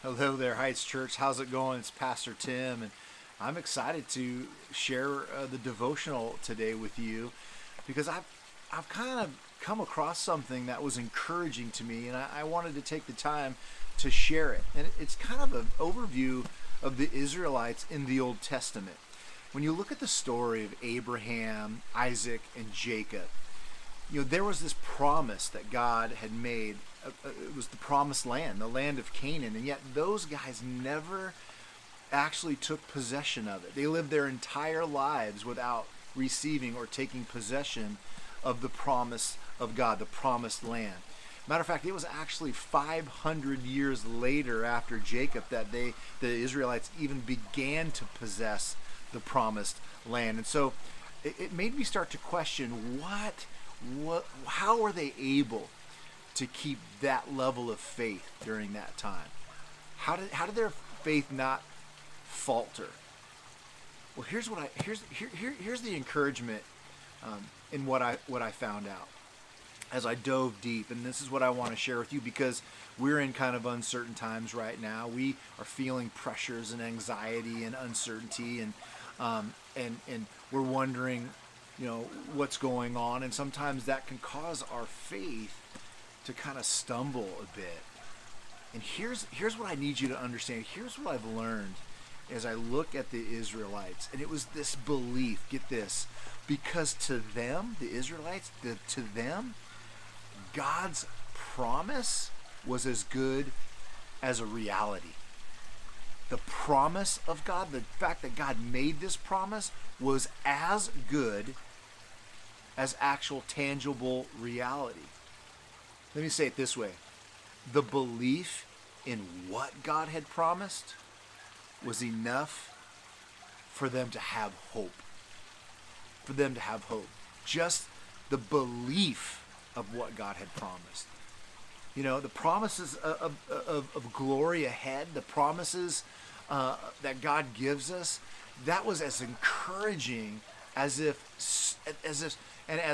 Hello there, Heights Church. How's it going? It's Pastor Tim, and I'm excited to share the devotional today with you because I've kind of come across something that was encouraging to me, and I wanted to take the time to share it. And it's kind of an overview of the Israelites in the Old Testament. When you look at the story of Abraham, Isaac, and Jacob, there was this promise that God had made. It was the promised land, the land of Canaan, and yet those guys never actually took possession of it. They lived their entire lives without receiving or taking possession of the promise of God, the promised land. Matter of fact, it was actually 500 years later after Jacob that the Israelites even began to possess the promised land. And so it made me start to question how are they able to keep that level of faith during that time? How did their faith not falter? Well, here's the encouragement in what I found out as I dove deep, and this is what I want to share with you because we're in kind of uncertain times right now. We are feeling pressures and anxiety and uncertainty, and we're wondering, what's going on, and sometimes that can cause our faith to kind of stumble a bit. And here's what I need you to understand. Here's what I've learned as I look at the Israelites, and it was this belief. Get this, because to them, the Israelites, to them, God's promise was as good as a reality. The promise of God, the fact that God made this promise, was as good as actual tangible reality. Let me say it this way. The belief in what God had promised was enough for them to have hope. For them to have hope. Just the belief of what God had promised. The promises of glory ahead, the promises that God gives us, that was as encouraging as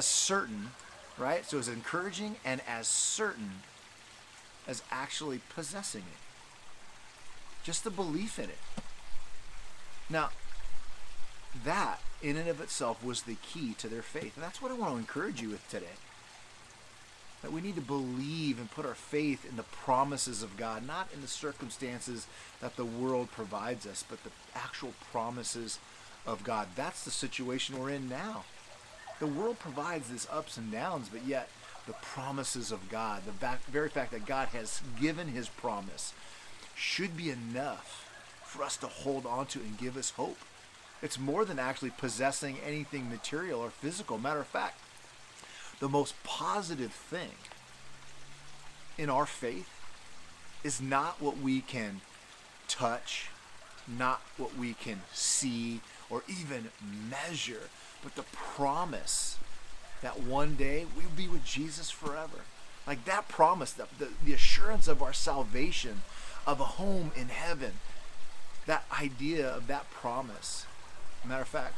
certain, right? So as encouraging and as certain as actually possessing it. Just the belief in it. Now, that in and of itself was the key to their faith. And that's what I want to encourage you with today. That we need to believe and put our faith in the promises of God, not in the circumstances that the world provides us, but the actual promises of God. That's the situation we're in now. The world provides these ups and downs, but yet the promises of God, the very fact that God has given his promise, should be enough for us to hold on to and give us hope. It's more than actually possessing anything material or physical. Matter of fact, the most positive thing in our faith is not what we can touch, not what we can see or even measure, but the promise that one day we'll be with Jesus forever. Like that promise, the assurance of our salvation, of a home in heaven, that idea of that promise. Matter of fact,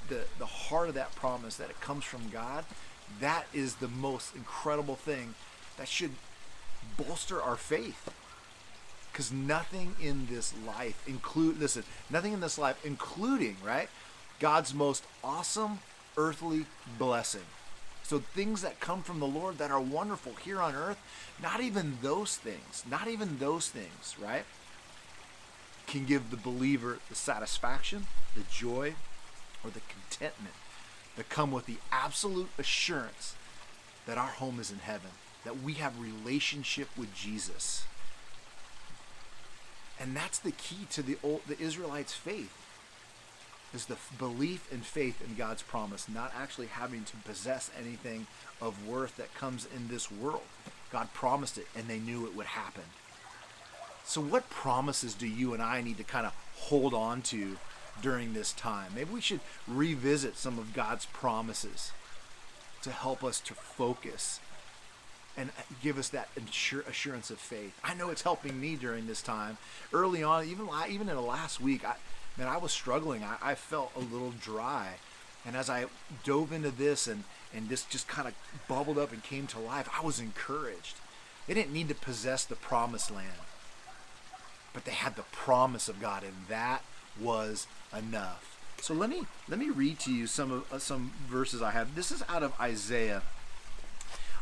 the heart of that promise, that it comes from God, that is the most incredible thing that should bolster our faith. Because nothing in this life nothing in this life, including, right, God's most awesome earthly blessing. So things that come from the Lord that are wonderful here on earth, not even those things, right, can give the believer the satisfaction, the joy, or the contentment that come with the absolute assurance that our home is in heaven, that we have relationship with Jesus. And that's the key to the Israelites' faith, is the belief and faith in God's promise, not actually having to possess anything of worth that comes in this world. God promised it, and they knew it would happen. So what promises do you and I need to kind of hold on to during this time? Maybe we should revisit some of God's promises to help us to focus and give us that assurance of faith. I know it's helping me during this time. Early on, even in the last week, I was struggling. I felt a little dry. And as I dove into this and this just kind of bubbled up and came to life, I was encouraged. They didn't need to possess the promised land. but they had the promise of God, and that was enough. So let me read to you some verses I have. This is out of Isaiah.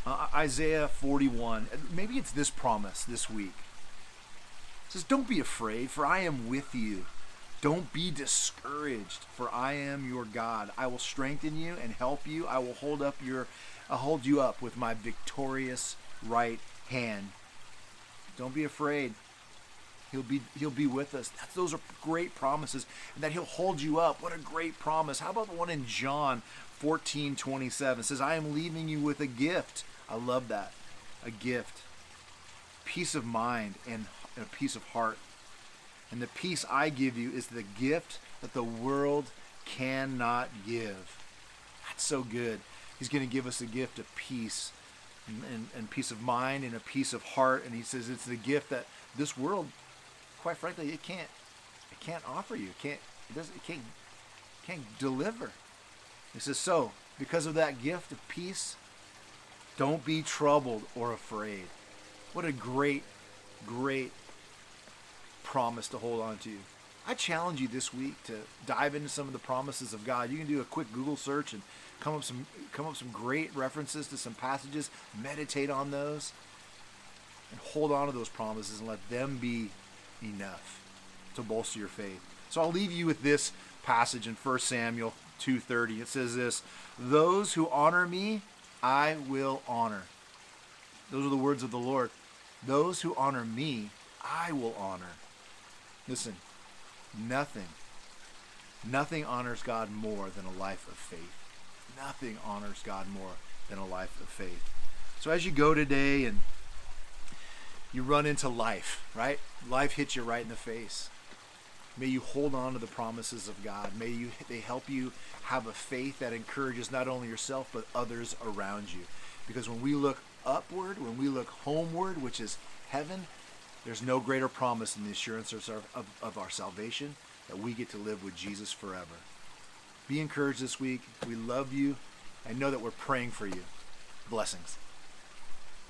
Isaiah 41. Maybe it's this promise this week. It says, "Don't be afraid, for I am with you. Don't be discouraged, for I am your God. I will strengthen you and help you. I will hold you up with my victorious right hand." Don't be afraid. He'll be with us. Those are great promises. And that he'll hold you up. What a great promise. How about the one in John 14:27? It says, "I am leaving you with a gift." I love that. A gift. Peace of mind and a peace of heart. "And the peace I give you is the gift that the world cannot give." That's so good. He's going to give us a gift of peace and peace of mind and a peace of heart. And he says it's the gift that this world, quite frankly, it can't offer you. It can't deliver. He says, so because of that gift of peace, don't be troubled or afraid. What a great promise to hold on to. I challenge you this week to dive into some of the promises of God. You can do a quick Google search and come up some great references to some passages. Meditate on those and hold on to those promises and let them be enough to bolster your faith. So I'll leave you with this passage in 1 Samuel 2:30. It says this: "Those who honor me, I will honor." Those are the words of the Lord. Those who honor me, I will honor. Listen, nothing honors God more than a life of faith. Nothing honors God more than a life of faith. So as you go today and you run into life, right? Life hits you right in the face. May you hold on to the promises of God. May they help you have a faith that encourages not only yourself but others around you. Because when we look upward, when we look homeward, which is heaven, there's no greater promise than the assurance of our salvation, that we get to live with Jesus forever. Be encouraged this week. We love you. I know that we're praying for you. Blessings.